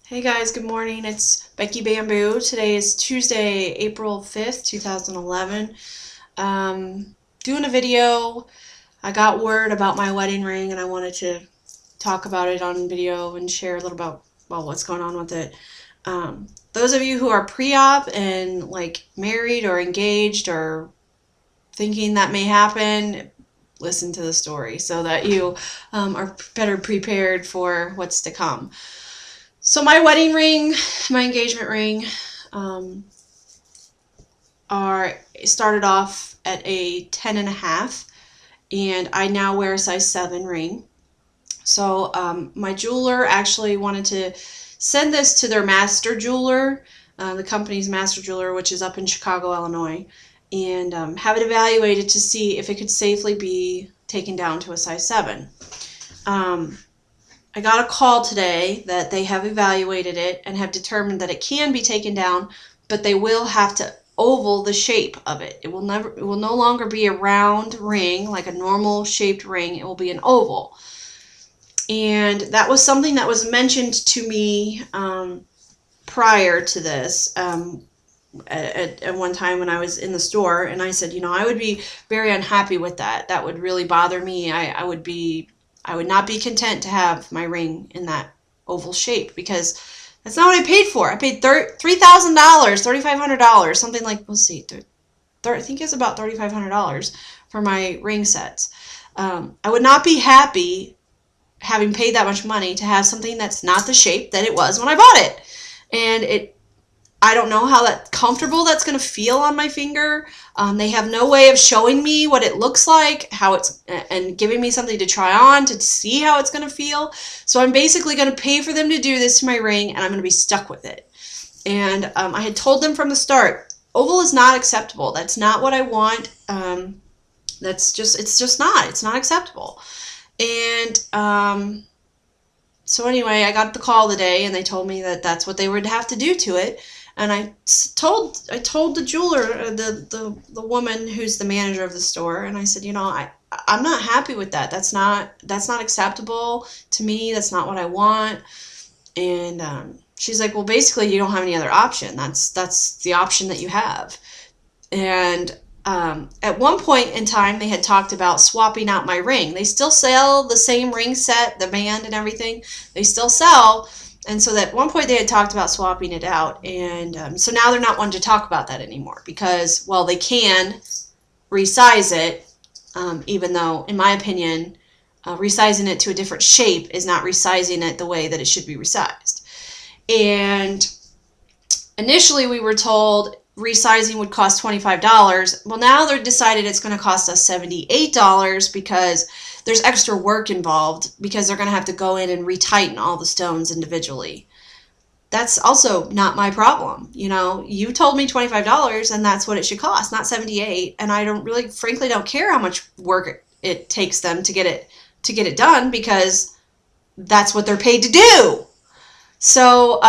Hey guys, good morning. It's Becky Bamboo. Today is Tuesday, April 5th, 2011. Doing a video. I got word about my wedding ring and I wanted to talk about it on video and share a little about, well, what's going on with it. Those of you who are pre-op and like married or engaged or thinking that may happen, listen to the story so that you are better prepared for what's to come. So my wedding ring, my engagement ring, um, are started off at a 10 and a half, and I now wear a size 7 ring. So my jeweler actually wanted to send this to their master jeweler, the company's master jeweler, which is up in Chicago, Illinois, and have it evaluated to see if it could safely be taken down to a size 7. I got a call today that they have evaluated it and have determined that it can be taken down, but they will have to oval the shape of it. It will no longer be a round ring like a normal shaped ring. It will be an oval. And that was something that was mentioned to me prior to this at one time when I was in the store, and I said, I would be very unhappy with that. That would really bother me. I would not be content to have my ring in that oval shape because that's not what I paid for. I paid $3,000, $3,500, something like, let's see, I think it's about $3,500 for my ring sets. I would not be happy having paid that much money to have something that's not the shape that it was when I bought it. And I don't know how comfortable that's going to feel on my finger. They have no way of showing me what it looks like, and giving me something to try on to see how it's going to feel. So I'm basically going to pay for them to do this to my ring, and I'm going to be stuck with it. And I had told them from the start, oval is not acceptable. That's not what I want. It's not acceptable. And so anyway, I got the call today, and they told me that that's what they would have to do to it. And I told the jeweler, the woman who's the manager of the store, and I said, I'm not happy with that. That's not acceptable to me. That's not what I want. And she's like, well, basically, you don't have any other option. That's the option that you have. And at one point in time, they had talked about swapping out my ring. They still sell the same ring set, the band and everything. They still sell. And so at one point they had talked about swapping it out. And so now they're not wanting to talk about that anymore because, well, they can resize it, even though, in my opinion, resizing it to a different shape is not resizing it the way that it should be resized. And initially we were told resizing would cost $25. Well, now they've decided it's going to cost us $78 because there's extra work involved because they're going to have to go in and retighten all the stones individually. That's also not my problem. You told me $25 and that's what it should cost, not $78. And I frankly don't care how much work it takes them to get it done because that's what they're paid to do. So,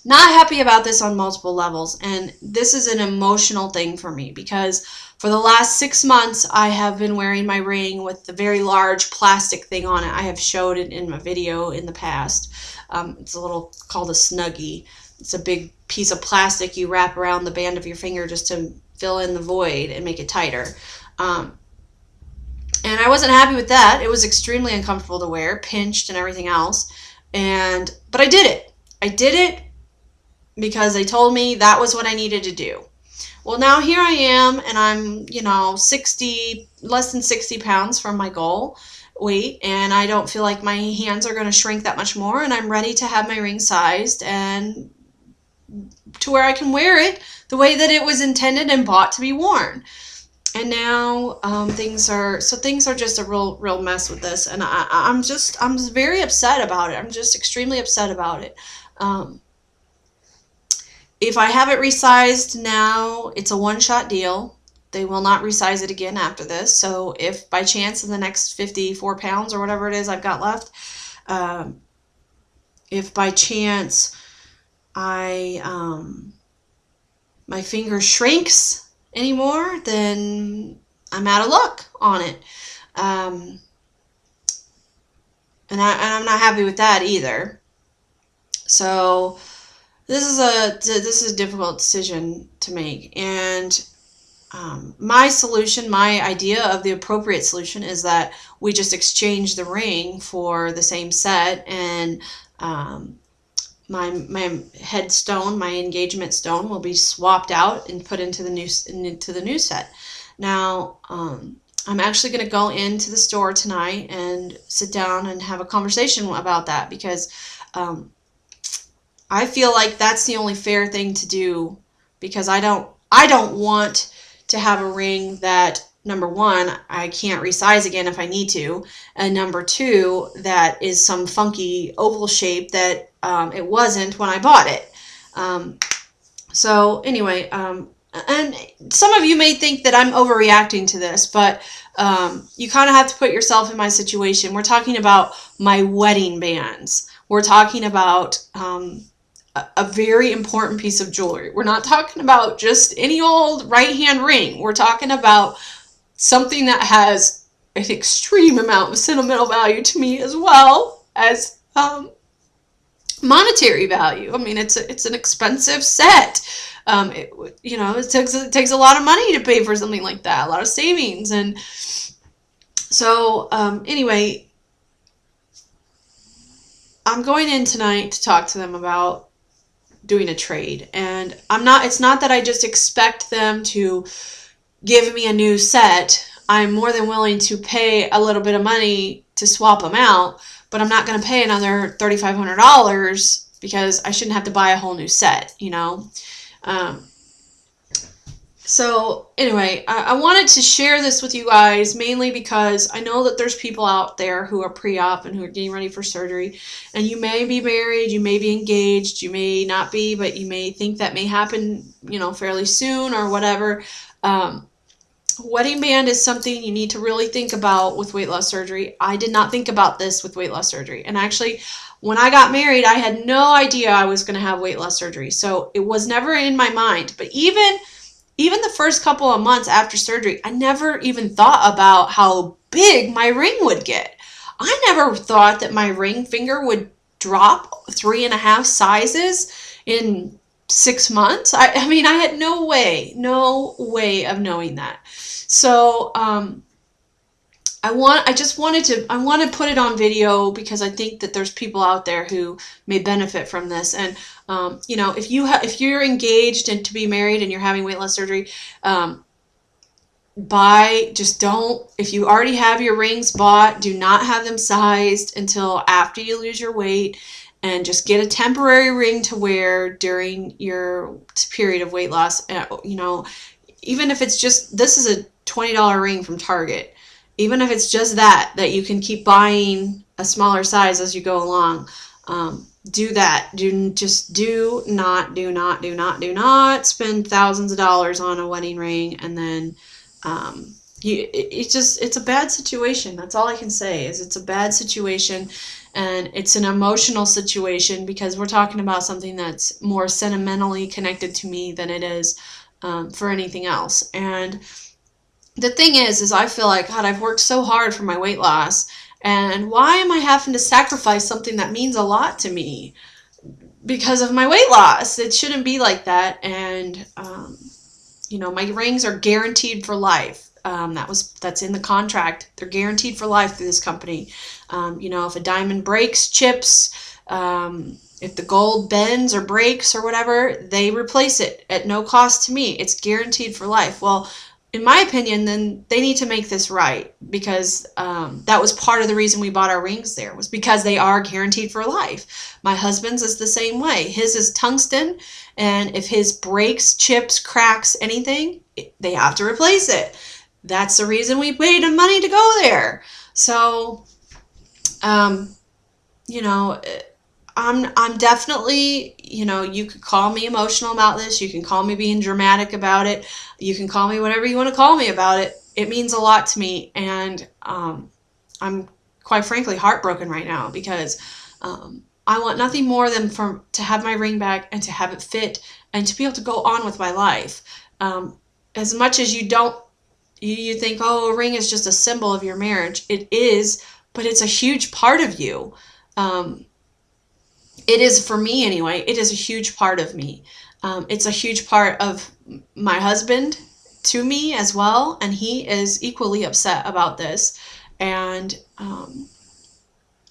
not happy about this on multiple levels, and this is an emotional thing for me because for the last 6 months I have been wearing my ring with the very large plastic thing on it. I have showed it in my video in the past. It's called a Snuggie. It's a big piece of plastic you wrap around the band of your finger just to fill in the void and make it tighter. And I wasn't happy with that. It was extremely uncomfortable to wear, pinched and everything else. But I did it. I did it because they told me that was what I needed to do. Well, now here I am, and I'm, less than 60 pounds from my goal weight, and I don't feel like my hands are going to shrink that much more, and I'm ready to have my ring sized and to where I can wear it the way that it was intended and bought to be worn. And now things are just a real mess with this, and I'm very upset about it. I'm just extremely upset about it. If I have it resized now, it's a one-shot deal. They will not resize it again after this. So if by chance in the next 54 pounds or whatever it is I've got left, if by chance my finger shrinks anymore, then I'm out of luck on it. And I'm not happy with that either. So this is a difficult decision to make, and my solution, my idea of the appropriate solution, is that we just exchange the ring for the same set, and my headstone, my engagement stone, will be swapped out and put into the new set. Now, I'm actually going to go into the store tonight and sit down and have a conversation about that, because I feel like that's the only fair thing to do, because I don't want to have a ring that, number one, I can't resize again if I need to, and number two, that is some funky oval shape that it wasn't when I bought it. So anyway, and some of you may think that I'm overreacting to this, but you kind of have to put yourself in my situation. We're talking about my wedding bands. We're talking about a very important piece of jewelry. We're not talking about just any old right-hand ring. We're talking about something that has an extreme amount of sentimental value to me, as well as monetary value. I mean, it's an expensive set. It takes a lot of money to pay for something like that, a lot of savings. And so anyway, I'm going in tonight to talk to them about doing a trade, and it's not that I just expect them to give me a new set. I'm more than willing to pay a little bit of money to swap them out, but I'm not going to pay another $3,500 because I shouldn't have to buy a whole new set, So anyway, I wanted to share this with you guys, mainly because I know that there's people out there who are pre-op and who are getting ready for surgery, and you may be married, you may be engaged, you may not be, but you may think that may happen, fairly soon or whatever. Wedding band is something you need to really think about with weight loss surgery. I did not think about this with weight loss surgery, and actually, when I got married, I had no idea I was going to have weight loss surgery, so it was never in my mind. But even the first couple of months after surgery, I never even thought about how big my ring would get. I never thought that my ring finger would drop 3.5 sizes in 6 months. I mean, I had no way of knowing that. So I want to put it on video, because I think that there's people out there who may benefit from this. And if you're engaged and to be married and you're having weight loss surgery, if you already have your rings bought, do not have them sized until after you lose your weight, and just get a temporary ring to wear during your period of weight loss. Even if it's just, this is a $20 ring from Target. Even if it's just that you can keep buying a smaller size as you go along, do that. Do not spend thousands of dollars on a wedding ring, and then it's a bad situation. That's all I can say, is it's a bad situation, and it's an emotional situation, because we're talking about something that's more sentimentally connected to me than it is for anything else. And the thing is I feel like, God, I've worked so hard for my weight loss, and why am I having to sacrifice something that means a lot to me because of my weight loss? It shouldn't be like that. And my rings are guaranteed for life. That's in the contract. They're guaranteed for life through this company. If a diamond breaks, chips, if the gold bends or breaks or whatever, they replace it at no cost to me. It's guaranteed for life. Well, in my opinion, then they need to make this right, because that was part of the reason we bought our rings there, was because they are guaranteed for life. My husband's is the same way. His is tungsten, and if his breaks, chips, cracks, anything, they have to replace it. That's the reason we paid him money to go there. So, I'm definitely, you could call me emotional about this. You can call me being dramatic about it. You can call me whatever you want to call me about it. It means a lot to me. And I'm quite frankly heartbroken right now, because I want nothing more than to have my ring back and to have it fit and to be able to go on with my life. As much as you think, oh, a ring is just a symbol of your marriage. It is, but it's a huge part of you. it is, for me anyway, it is a huge part of me. It's a huge part of my husband to me as well, and he is equally upset about this. And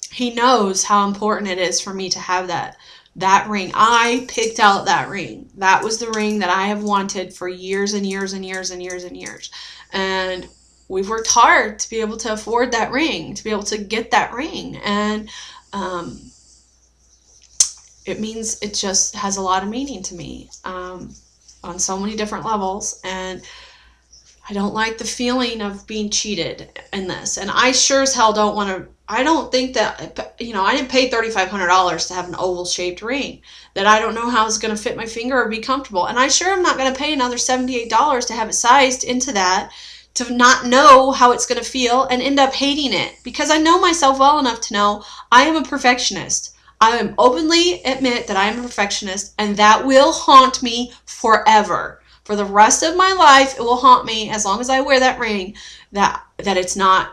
he knows how important it is for me to have that ring. I picked out that ring. That was the ring that I have wanted for years and years and years and years and years. And we've worked hard to be able to afford that ring, to be able to get that ring. And it means, it just has a lot of meaning to me on so many different levels. And I don't like the feeling of being cheated in this. And I sure as hell don't want to, I don't think that, you know, I didn't pay $3,500 to have an oval shaped ring that I don't know how it's going to fit my finger or be comfortable. And I sure am not going to pay another $78 to have it sized into that, to not know how it's going to feel and end up hating it, because I know myself well enough to know I am a perfectionist. I am openly admit that I am a perfectionist, and that will haunt me forever. For the rest of my life, it will haunt me as long as I wear that ring, that it's not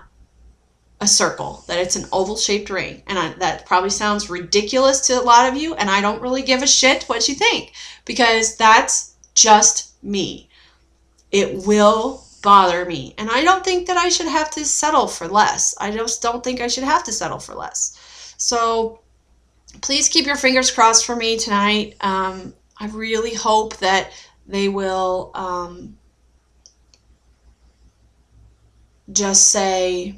a circle, that it's an oval shaped ring. And that probably sounds ridiculous to a lot of you, and I don't really give a shit what you think, because that's just me. It will bother me, and I don't think that I should have to settle for less. I just don't think I should have to settle for less. So please keep your fingers crossed for me tonight. I really hope that they will just say,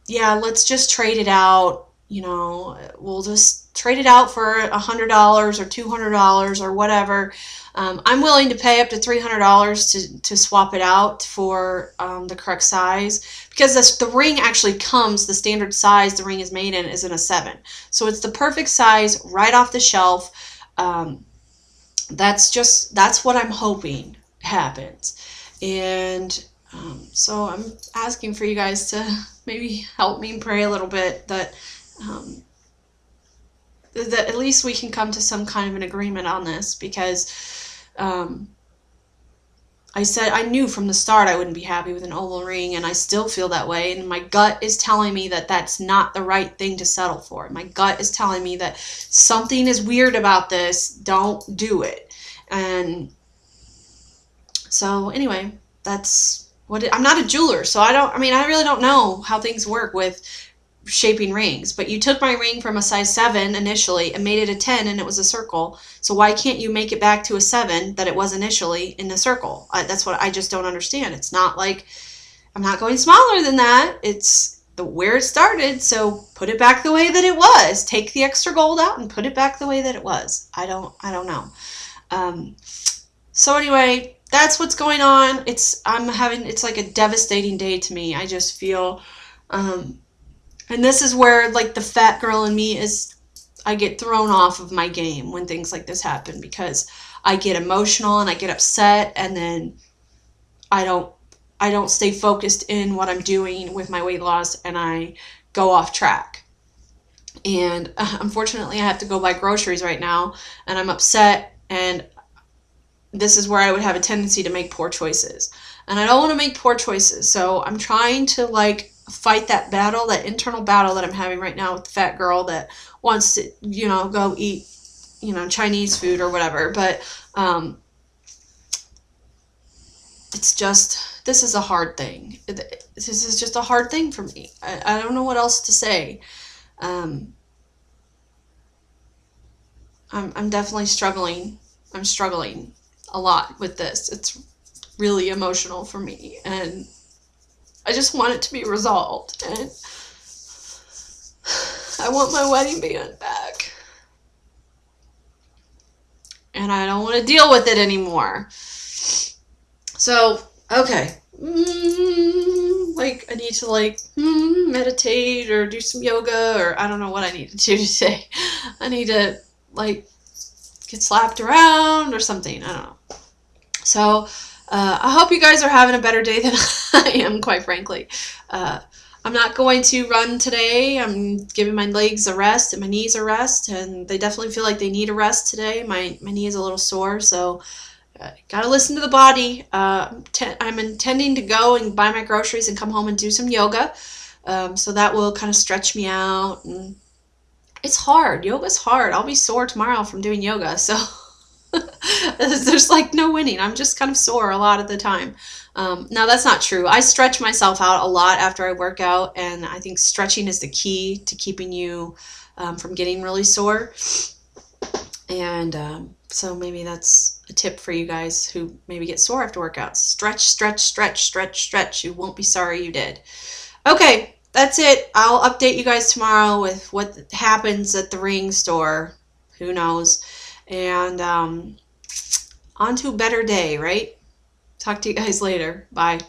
yeah, let's just trade it out. You know, we'll just trade it out for $100 or $200 or whatever. I'm willing to pay up to $300 to swap it out for the correct size, because the ring actually comes, the standard size the ring is made in is in a 7. So it's the perfect size right off the shelf. That's what I'm hoping happens. And so I'm asking for you guys to maybe help me pray a little bit that that at least we can come to some kind of an agreement on this, because I knew from the start I wouldn't be happy with an oval ring, and I still feel that way, and my gut is telling me that that's not the right thing to settle for. My gut is telling me that something is weird about this, don't do it. And so anyway, that's what I'm not a jeweler, so I really don't know how things work with shaping rings. But you took my ring from a size 7 initially and made it a 10, and it was a circle. So why can't you make it back to a 7 that it was initially in a circle? That's what I just don't understand. It's not like I'm not going smaller than that. It's where it started. So put it back the way that it was. Take the extra gold out and put it back the way that it was. I don't know. So anyway, that's what's going on. It's like a devastating day to me. I just feel, and this is where, like, the fat girl in me I get thrown off of my game when things like this happen, because I get emotional and I get upset, and then I don't stay focused in what I'm doing with my weight loss, and I go off track. And unfortunately, I have to go buy groceries right now, and I'm upset, and this is where I would have a tendency to make poor choices. And I don't want to make poor choices, so I'm trying to, like, fight that battle, that internal battle that I'm having right now with the fat girl that wants to, go eat, Chinese food or whatever. But it's just, this is a hard thing. This is just a hard thing for me. I don't know what else to say. I'm definitely struggling. I'm struggling a lot with this. It's really emotional for me, and I just want it to be resolved, and I want my wedding band back, and I don't want to deal with it anymore. So, okay, I need to meditate or do some yoga, or I don't know what I need to do today. I need to get slapped around or something. I don't know. So I hope you guys are having a better day than I am, quite frankly. I'm not going to run today. I'm giving my legs a rest and my knees a rest, and they definitely feel like they need a rest today. My knee is a little sore, so got to listen to the body. I'm intending to go and buy my groceries and come home and do some yoga. So that will kind of stretch me out and It's hard. Yoga's hard. I'll be sore tomorrow from doing yoga, so there's like no winning. I'm just kind of sore a lot of the time. Now, that's not true. I stretch myself out a lot after I work out, and I think stretching is the key to keeping you from getting really sore. And so maybe that's a tip for you guys who maybe get sore after workouts. Stretch, stretch, stretch, stretch, stretch. You won't be sorry you did. Okay, that's it. I'll update you guys tomorrow with what happens at the ring store. Who knows? And on to a better day, right? Talk to you guys later. Bye.